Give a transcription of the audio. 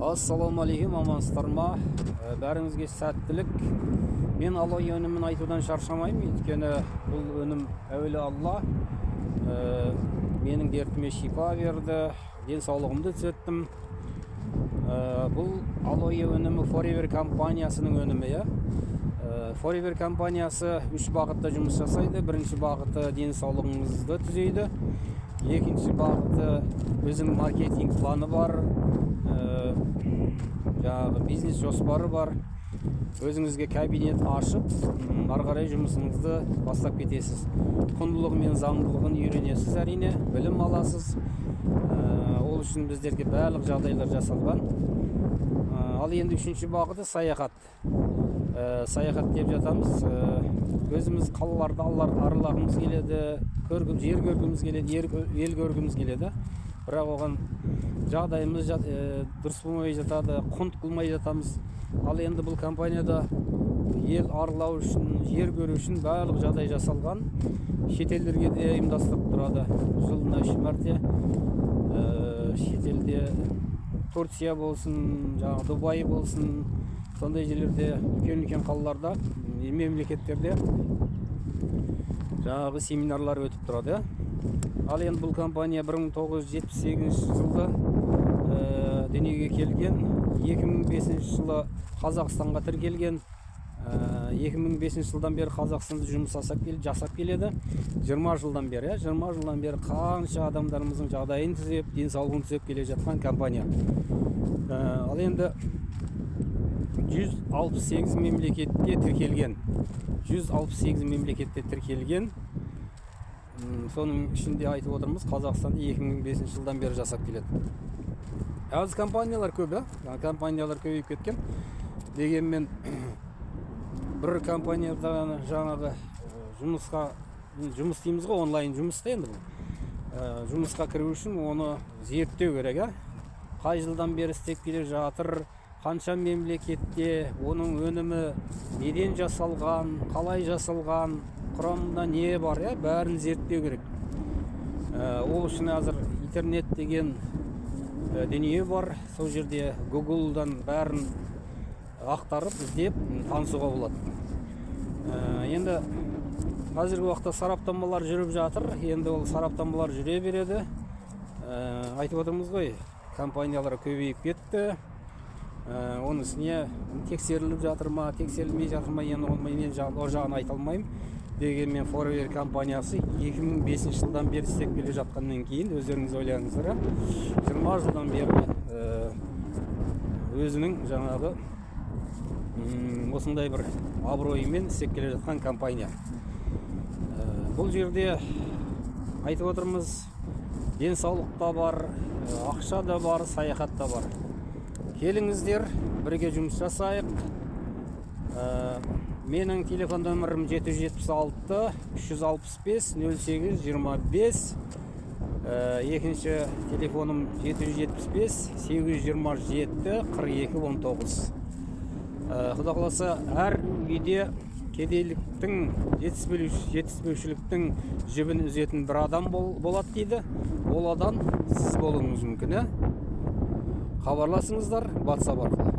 Ассалаумағалейкум, амансыздар ма? Бәріңізге сәттілік. Мен Аллах өнімін айтудан шаршамаймын, өйткені бұл өнім әуелі Алла менің дертіме шипа берді, денсаулығымды түзеттім. Бұл Аллах өнімі Forever компаниясының өнімі. Forever компаниясы 3 бағытта жұмыс жасайды. Бірінші бағыты денсаулығыңызды түзейді. Екінші бағыты өзінің маркетинг планы бар, бизнес жоспары бар. Өзіңізге кабинет ашып, ары қарай жұмысыңызды бастап кетесіз. Құндылығы мен заңдылығын үйренесіз, әрине, білім аласыз. Ол үшін біздерге барлық жағдайлар жасалған. Ал енді үшінші бағыты саяхат. Саяхат деп жатамыз. Өзіміз қалаларды аралағымыз келеді, жер көргіміз келеді, ел көргіміз келеді. Бірақ оған жағдайымыз дұрыс болмай жатады, құнт қылмай жатамыз. Ал енді бұл компанияда ел аралау үшін, жер көру үшін барлық жағдай жасалған. Шетелдерге де ұйымдастырып тұрады. Жылына 3 мәрте шетелде Турция болсын, Дубай болсын, сондай жерлерде, үлкен қалаларда, мемлекеттерде семинарлар өтіп тұрады. Ал енді бұл компания 1978 жылы дүниеге келген, 2005 жылы Қазақстанға тіркелген. 2005 жылдан бері Қазақстанда жұмыс жасап келеді. 20 жылдан бері қанша адамдарымыздың жағдайын түзеп, денсаулығын түзеп келе жатқан компания. Ал енді 168 мемлекетте тіркелген. 168 мемлекетте тіркелген. Соның ішінде айтып отырмыз, Қазақстанда 2005 жылдан бері жасап келеді. Аз компаниялар көп, компаниялар көбейіп кеткен. Дегенмен бір компанияда жаңағы жұмыс дейміз ғой, онлайн жұмыс та енді бұл. Жұмысқа кіру үшін оны зерттеу керек. Қай жылдан бері істеп келе жатыр, қанша мемлекетте, оның өнімі неден жасалған, қалай жасалған, құрамында не бар, бәрін зерттеу керек. Ол үшін қазір интернет деген дүние бар. Сол жерде Google'дан бәрін ақтарып, іздеп танысуға болады. Енді қазіргі уақытта сараптамалар жүріп жатыр. Енді ол сараптамалар жүре береді. Айтып отырмыз ғой, компаниялар көбейіп кетті. Оның үстіне тексеріліп жатыр ма, тексерілмей жатыр ма, енді мен о жағын айта алмаймын. Дегенмен Forever компаниясы 2005 жылдан бері істеп келе жатқаннан кейін, өздеріңіз ойлаңыздар, 20 жылдан бері өзінің жаңағы осындай бір абыройымен істеп келе жатқан компания. Бұл жерде айтып отырмыз, денсаулық та бар, ақша да бар, саяхат та бар. Келіңіздер, бірге жұмыс жасайық. Менің телефон нөмірім 776-365-08-25. Екінші телефоным 775-827-42-19. Құда қаласа, әр үйде кедейліктің, жетіспеушіліктің жібін үзетін бір адам болады дейді. Ол адам сіз болуыңыз мүмкін. Хабарласыңыздар WhatsApp арқылы.